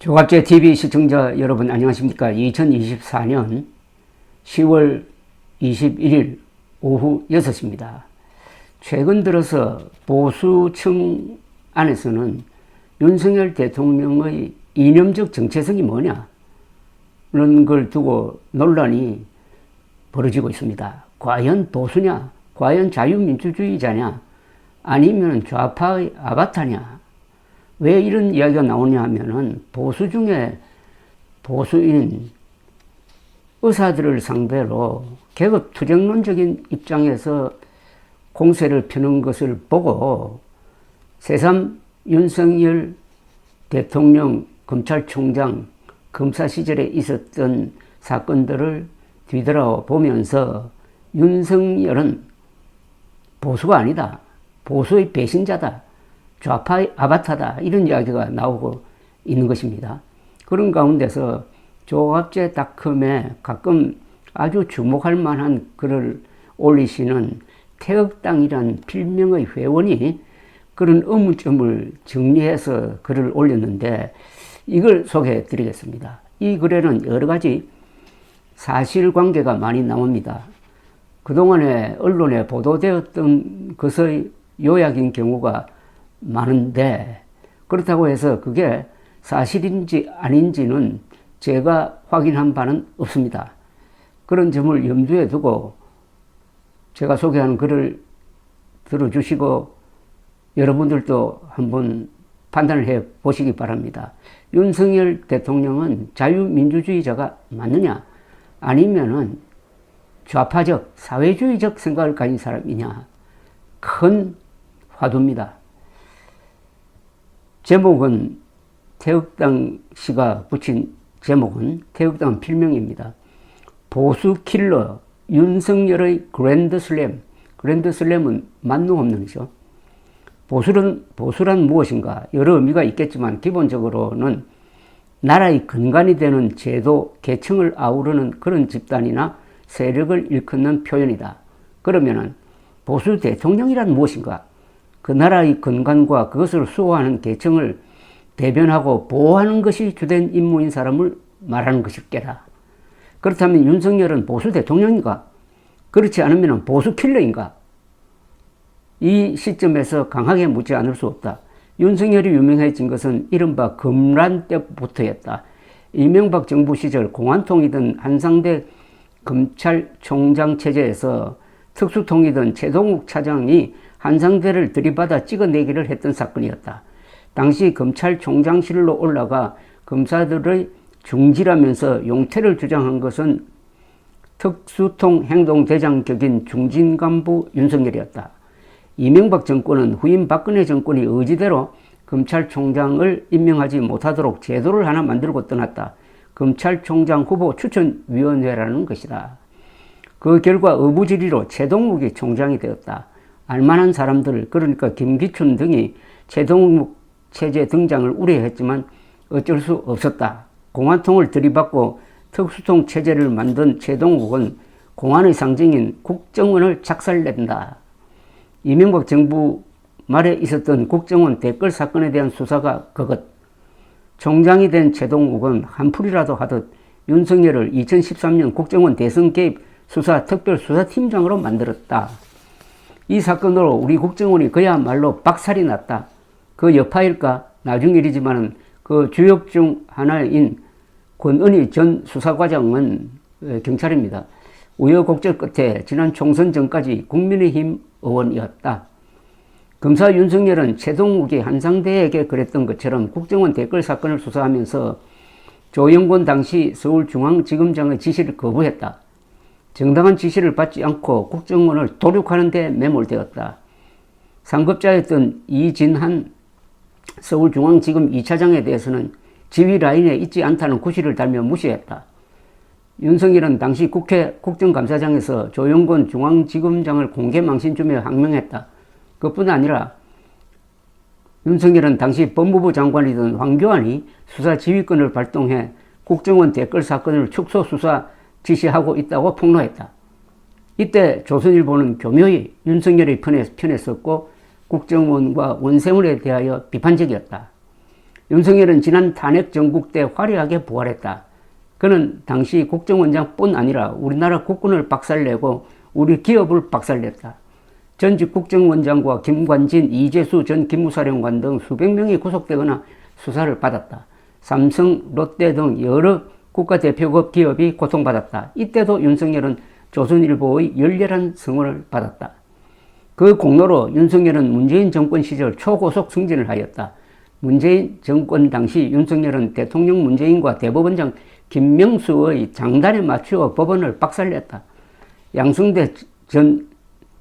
조갑제 TV 시청자 여러분 안녕하십니까? 2024년 10월 21일 오후 6시입니다. 최근 들어서 보수층 안에서는 윤석열 대통령의 이념적 정체성이 뭐냐 이런 걸 두고 논란이 벌어지고 있습니다. 과연 보수냐? 과연 자유민주주의자냐? 아니면 좌파의 아바타냐? 왜 이런 이야기가 나오냐 하면은 보수 중에 보수인 의사들을 상대로 계급 투쟁론적인 입장에서 공세를 펴는 것을 보고 새삼 윤석열 대통령, 검찰총장, 검사 시절에 있었던 사건들을 뒤돌아보면서 윤석열은 보수가 아니다. 보수의 배신자다. 좌파의 아바타다. 이런 이야기가 나오고 있는 것입니다. 그런 가운데서 조갑제닷컴에 가끔 아주 주목할 만한 글을 올리시는 태극당이란 필명의 회원이 그런 의문점을 정리해서 글을 올렸는데 이걸 소개해 드리겠습니다. 이 글에는 여러 가지 사실관계가 많이 나옵니다. 그동안에 언론에 보도되었던 것의 요약인 경우가 많은데 그렇다고 해서 그게 사실인지 아닌지는 제가 확인한 바는 없습니다. 그런 점을 염두에 두고 제가 소개하는 글을 들어주시고 여러분들도 한번 판단을 해 보시기 바랍니다. 윤석열 대통령은 자유민주주의자가 맞느냐 아니면은 좌파적 사회주의적 생각을 가진 사람이냐 큰 화두입니다. 제목은 태극당 씨가 붙인 제목은 태극당 필명입니다. 보수 킬러 윤석열의 그랜드슬램. 그랜드슬램은 만능 홈런이죠. 보수란 무엇인가? 여러 의미가 있겠지만 기본적으로는 나라의 근간이 되는 제도, 계층을 아우르는 그런 집단이나 세력을 일컫는 표현이다. 그러면은 보수 대통령이란 무엇인가? 그 나라의 근간과 그것을 수호하는 계층을 대변하고 보호하는 것이 주된 임무인 사람을 말하는 것일 게라. 그렇다면 윤석열은 보수 대통령인가? 그렇지 않으면 보수 킬러인가? 이 시점에서 강하게 묻지 않을 수 없다. 윤석열이 유명해진 것은 이른바 검란 때부터였다. 이명박 정부 시절 공안통이던 한상대 검찰총장 체제에서 특수통이던 최동욱 차장이 한상대를 들이받아 찍어내기를 했던 사건이었다. 당시 검찰총장실로 올라가 검사들의 중지라면서 용태를 주장한 것은 특수통 행동대장격인 중진간부 윤석열이었다. 이명박 정권은 후임 박근혜 정권이 의지대로 검찰총장을 임명하지 못하도록 제도를 하나 만들고 떠났다. 검찰총장 후보 추천위원회라는 것이다. 그 결과 어부지리로 최동욱이 총장이 되었다. 알만한 사람들, 그러니까 김기춘 등이 최동욱 체제 등장을 우려했지만 어쩔 수 없었다. 공안통을 들이받고 특수통 체제를 만든 최동욱은 공안의 상징인 국정원을 작살낸다. 이명박 정부 말에 있었던 국정원 댓글 사건에 대한 수사가 그것. 총장이 된 최동욱은 한풀이라도 하듯 윤석열을 2013년 국정원 대선 개입 수사 특별수사팀장으로 만들었다. 이 사건으로 우리 국정원이 그야말로 박살이 났다. 그 여파일까? 나중 일이지만은 그 주역 중 하나인 권은희 전 수사과장은 경찰입니다. 우여곡절 끝에 지난 총선 전까지 국민의힘 의원이었다. 검사 윤석열은 최동욱이 한상대에게 그랬던 것처럼 국정원 댓글 사건을 수사하면서 조영권 당시 서울중앙지검장의 지시를 거부했다. 정당한 지시를 받지 않고 국정원을 도륙하는 데 매몰되었다. 상급자였던 이진한 서울중앙지검 2차장에 대해서는 지휘 라인에 있지 않다는 구실을 달며 무시했다. 윤석열은 당시 국회 국정감사장에서 조영권 중앙지검장을 공개망신주며 항명했다. 그뿐 아니라 윤석열은 당시 법무부 장관이던 황교안이 수사 지휘권을 발동해 국정원 댓글 사건을 축소 수사 지시하고 있다고 폭로했다. 이때 조선일보는 교묘히 윤석열의 편에 섰고 국정원과 원세훈에 대하여 비판적이었다. 윤석열은 지난 탄핵 정국 때 화려하게 부활했다. 그는 당시 국정원장뿐 아니라 우리나라 국군을 박살내고 우리 기업을 박살냈다. 전직 국정원장과 김관진, 이재수 전 기무사령관 등 수백 명이 구속되거나 수사를 받았다. 삼성, 롯데 등 여러 국가대표급 기업이 고통받았다. 이때도 윤석열은 조선일보의 열렬한 성원을 받았다. 그 공로로 윤석열은 문재인 정권 시절 초고속 승진을 하였다. 문재인 정권 당시 윤석열은 대통령 문재인과 대법원장 김명수의 장단에 맞추어 법원을 박살냈다. 양승태 전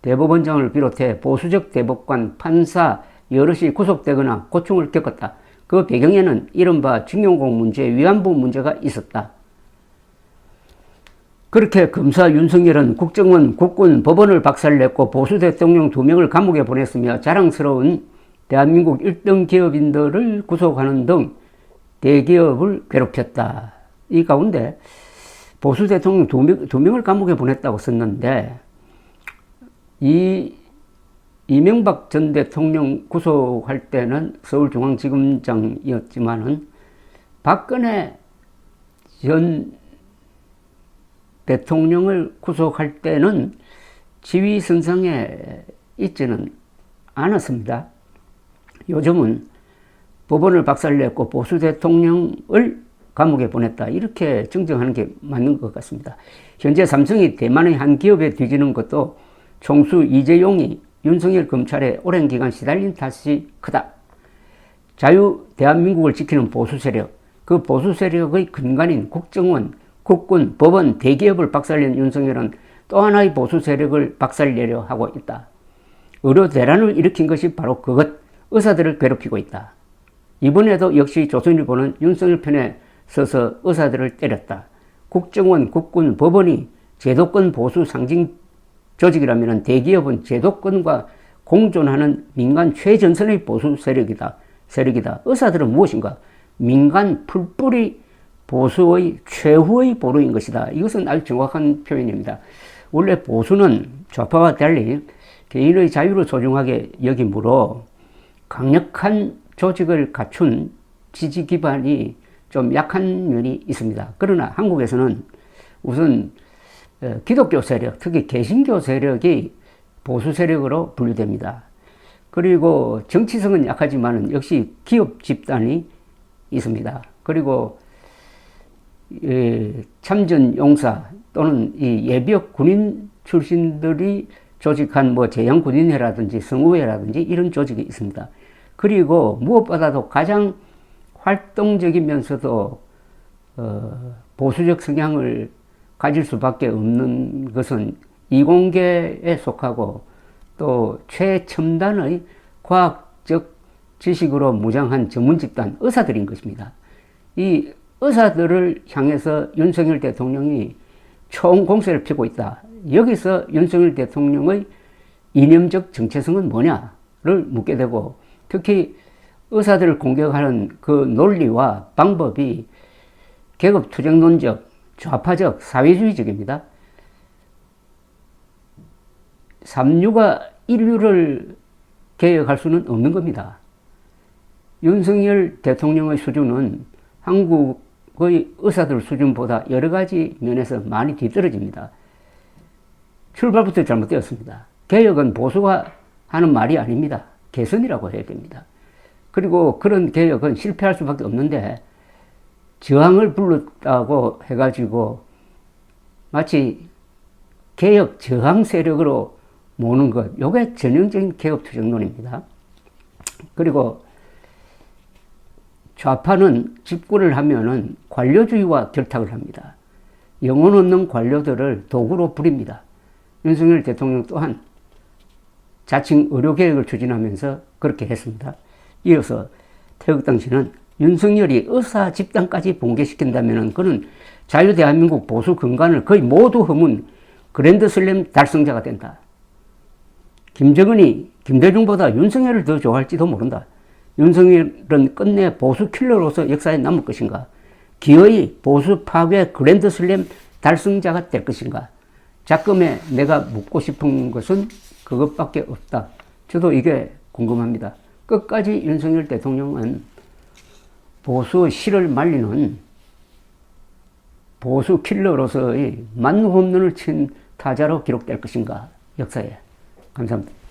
대법원장을 비롯해 보수적 대법관, 판사 여럿이 구속되거나 고충을 겪었다. 그 배경에는 이른바 징용공 문제, 위안부 문제가 있었다. 그렇게 검사 윤석열은 국정원, 국군, 법원을 박살냈고 보수 대통령 2명을 감옥에 보냈으며 자랑스러운 대한민국 1등 기업인들을 구속하는 등 대기업을 괴롭혔다. 이 가운데 보수 대통령 2명을 감옥에 보냈다고 썼는데 이명박 전 대통령 구속할 때는 서울중앙지검장이었지만은 박근혜 전 대통령을 구속할 때는 지휘선상에 있지는 않았습니다. 요즘은 법원을 박살냈고 보수 대통령을 감옥에 보냈다. 이렇게 정정하는 게 맞는 것 같습니다. 현재 삼성이 대만의 한 기업에 뒤지는 것도 총수 이재용이 윤석열 검찰에 오랜 기간 시달린 탓이 크다. 자유 대한민국을 지키는 보수 세력, 그 보수 세력의 근간인 국정원, 국군, 법원, 대기업을 박살낸 윤석열은 또 하나의 보수 세력을 박살내려 하고 있다. 의료 대란을 일으킨 것이 바로 그것, 의사들을 괴롭히고 있다. 이번에도 역시 조선일보는 윤석열 편에 서서 의사들을 때렸다. 국정원, 국군, 법원이 제도권 보수 상징 조직이라면 대기업은 제도권과 공존하는 민간 최전선의 보수 세력이다. 의사들은 무엇인가? 민간 풀뿌리 보수의 최후의 보루인 것이다. 이것은 아주 정확한 표현입니다. 원래 보수는 좌파와 달리 개인의 자유를 소중하게 여기므로 강력한 조직을 갖춘 지지 기반이 좀 약한 면이 있습니다. 그러나 한국에서는 우선 기독교 세력, 특히 개신교 세력이 보수 세력으로 분류됩니다. 그리고 정치성은 약하지만 역시 기업 집단이 있습니다. 그리고 참전 용사 또는 이 예비역 군인 출신들이 조직한 제양군인회라든지 성우회라든지 이런 조직이 있습니다. 그리고 무엇보다도 가장 활동적이면서도 보수적 성향을 가질 수밖에 없는 것은 이공계에 속하고 또 최첨단의 과학적 지식으로 무장한 전문 집단 의사들인 것입니다. 이 의사들을 향해서 윤석열 대통령이 총공세를 펴고 있다. 여기서 윤석열 대통령의 이념적 정체성은 뭐냐를 묻게 되고, 특히 의사들을 공격하는 그 논리와 방법이 계급투쟁론적, 좌파적, 사회주의적입니다. 3류가 인류를 개혁할 수는 없는 겁니다. 윤석열 대통령의 수준은 한국의 의사들 수준보다 여러 가지 면에서 많이 뒤떨어집니다. 출발부터 잘못되었습니다. 개혁은 보수가 하는 말이 아닙니다. 개선이라고 해야 됩니다. 그리고 그런 개혁은 실패할 수밖에 없는데 저항을 불렀다고 해가지고 마치 개혁 저항 세력으로 모는 것, 이게 전형적인 개혁투쟁론입니다. 그리고 좌파는 집권을 하면은 관료주의와 결탁을 합니다. 영혼 없는 관료들을 도구로 부립니다. 윤석열 대통령 또한 자칭 의료개혁을 추진하면서 그렇게 했습니다. 이어서 태극당시는 윤석열이 의사 집단까지 붕괴시킨다면 그는 자유대한민국 보수 근간을 거의 모두 허문 그랜드슬램 달성자가 된다. 김정은이 김대중보다 윤석열을 더 좋아할지도 모른다. 윤석열은 끝내 보수 킬러로서 역사에 남을 것인가? 기어이 보수 파괴 그랜드슬램 달성자가 될 것인가? 작금에 내가 묻고 싶은 것은 그것밖에 없다. 저도 이게 궁금합니다. 끝까지 윤석열 대통령은 보수 실을 말리는 보수 킬러로서의 만홈런을 친 타자로 기록될 것인가, 역사에. 감사합니다.